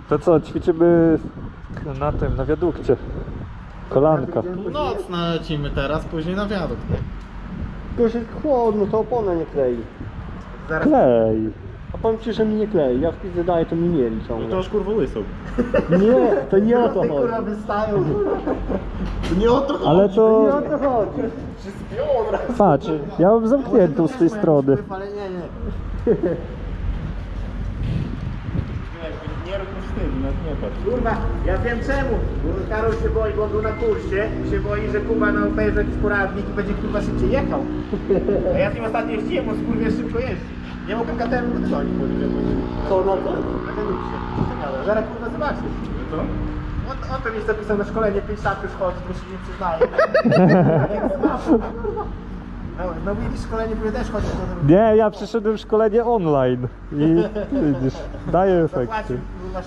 To co, ćwiczymy na tym, na wiadukcie. Kolanka. Północna lecimy teraz, później na wiadukt. Tylko jest chłodno, to opona nie klei. Zaraz. Klej. A powiem ci, że mi nie klei. Ja w pizzy daję, to mi mieli ciągle. To już kurwa łysą. Nie, to nie o to chodzi. Kurwa wystają. To nie o to chodzi. Ale To nie o to... to chodzi. Patrz, ja mam zamkniętą z tej strony. Ale nie. Nie rób już wstydu, nie patrz. Kurwa, ja wiem czemu. Bo Karol się boi, bo on był na kursie. Się boi, że Kuba na obejrzy jakiś poradnik i będzie Kuba szybciej jechał. A ja z nim ostatnio jeździłem, bo skurwie szybko jeździ. Nie mogłem KTM wytrzymać. Co na to? Na Deluxie. Zaraz kurwa zobaczysz. Co? On to mi zapisał na szkolenie 5 lat już chodzi, bo się nie przyznaje. No widzisz, szkolenie pewnie też chodzi. Nie, ja przyszedłem szkolenie online. I widzisz, daje efekty. Zapłacił kurwa $60.